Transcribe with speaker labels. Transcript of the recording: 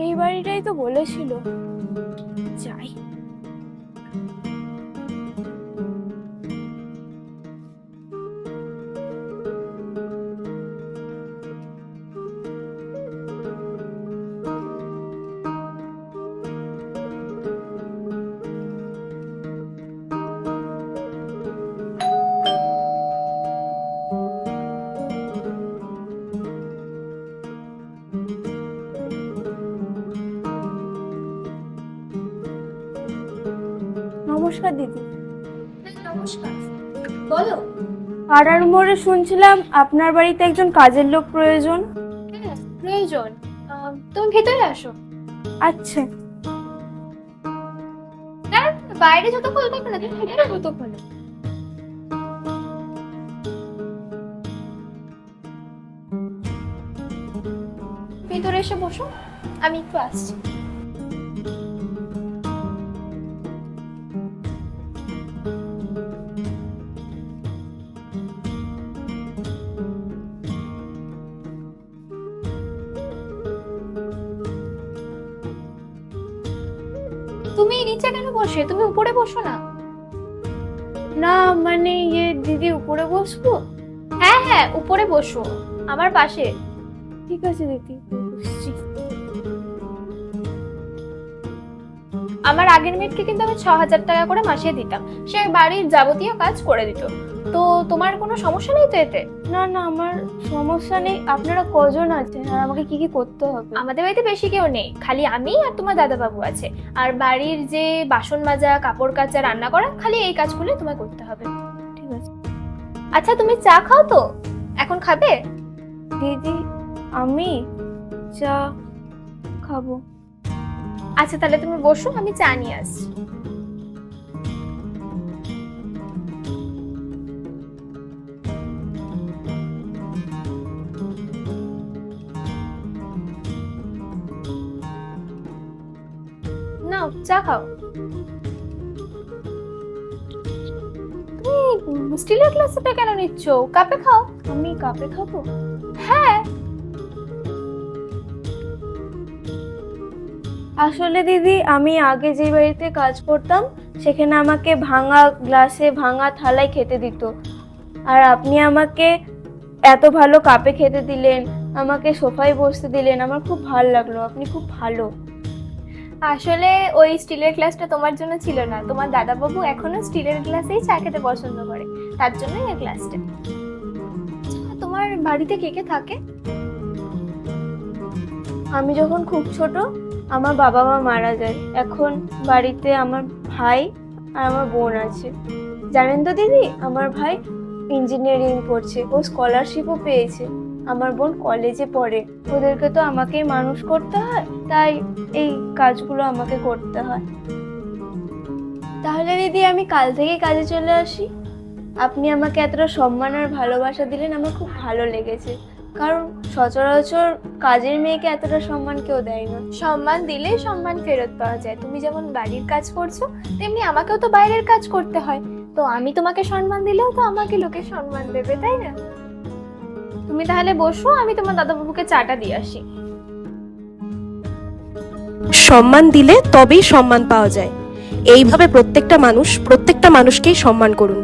Speaker 1: এই বাড়িটাই তো বলেছিল, যাই। নমস্কার দিদি।
Speaker 2: নমস্কার, বলো।
Speaker 1: পাড়ার মোড়ে শুনছিলাম আপনার বাড়িতে একজন কাজের লোক প্রয়োজন।
Speaker 2: হ্যাঁ, প্রয়োজন। তুমি ভেতরে আসো।
Speaker 1: আচ্ছা।
Speaker 2: না, বাইরে যত খোলো না, তুমি ভেতরে যত খোলো। ভেতরে এসে বসো, আমি একটু আসছি। তুমি নিচে কেন বসে? তুমি উপরে বসো না।
Speaker 1: না মানে দিদি উপরে বসবো?
Speaker 2: হ্যাঁ হ্যাঁ, উপরে বসো, আমার পাশে।
Speaker 1: ঠিক আছে দিদি, বসছি।
Speaker 2: আমার আগের মেয়েকে কিন্তু আমি 6,000 টাকা করে মাসে দিতাম, সে বাড়ির যাবতীয় কাজ করে দিত। তো তোমার কোনো সমস্যা নেই তো এতে?
Speaker 1: না না, আমার সমস্যা নেই। আপনারা কজন আছেন আর আমাকে কি কি করতে হবে?
Speaker 2: আমাদের বাড়িতে বেশি কেউ নেই, খালি আমি আর তোমার দাদা বাবু আছে। আর বাড়ির যে বাসন মাজা, কাপড় কাচা, রান্না করা, খালি এই কাজগুলো তোমায় করতে হবে।
Speaker 1: ঠিক আছে।
Speaker 2: আচ্ছা, তুমি চা খাও তো? এখন খাবে?
Speaker 1: দিদি আমি চা খাবো।
Speaker 2: আচ্ছা, তাহলে তুমি বসো, আমি চা নিয়ে আসছি। নাও, চা খাও। তুমি স্টিলের গ্লাসটা কেন নিচ্ছ? কাপে খাও।
Speaker 1: আমি কাপে খাবো?
Speaker 2: হ্যাঁ।
Speaker 1: আসলে দিদি, আমি আগে যে বাড়িতে কাজ করতাম সেখানে আমাকে ভাঙা গ্লাসে ভাঙা থালায় খেতে দিত, আর আপনি আমাকে এত ভালো কাপে খেতে দিলেন, আমাকে সোফায় বসতে দিলেন, আমার খুব ভালো লাগলো। আপনি খুব ভালো।
Speaker 2: আসলে ওই স্টিলের গ্লাসটা তোমার জন্য ছিল না, তোমার দাদা বাবু এখনো স্টিলের গ্লাসেই চা খেতে পছন্দ করে, তার জন্যই এই গ্লাসটা। আচ্ছা, তোমার বাড়িতে কে কে থাকে?
Speaker 1: আমি যখন খুব ছোট আমার বাবা মা মারা যায়। এখন বাড়িতে আমার ভাই আর আমার বোন আছে। জানেন তো দিদি, আমার ভাই ইঞ্জিনিয়ারিং পড়ছে, ও স্কলারশিপও পেয়েছে। আমার বোন কলেজে পড়ে। ওদেরকে তো আমাকেই মানুষ করতে হয়, তাই এই কাজগুলো আমাকে করতে হয়। তাহলে দিদি আমি কাল থেকে কাজে চলে আসি। আপনি আমাকে এতটা সম্মান আর ভালোবাসা দিলেন, আমার খুব ভালো লেগেছে। কারণ সচরাচর কাজের মেয়েকে এতটা সম্মান কেউ দেয় না।
Speaker 2: সম্মান দিলেই সম্মান ফেরত পাওয়া যায়। তুমি যেমন বাড়ির কাজ করছো, তেমনি আমাকেও তো বাইরের কাজ করতে হয়। তো আমি তোমাকে সম্মান দিলেও তো আমাকে লোকে সম্মান দেবে, তাই না? তুমি তাহলে বসো, আমি তোমার দাদা বাবুকে চাটা দিয়ে আসি।
Speaker 3: সম্মান দিলে তবেই সম্মান পাওয়া যায়। এইভাবে প্রত্যেকটা মানুষকেই সম্মান করুন।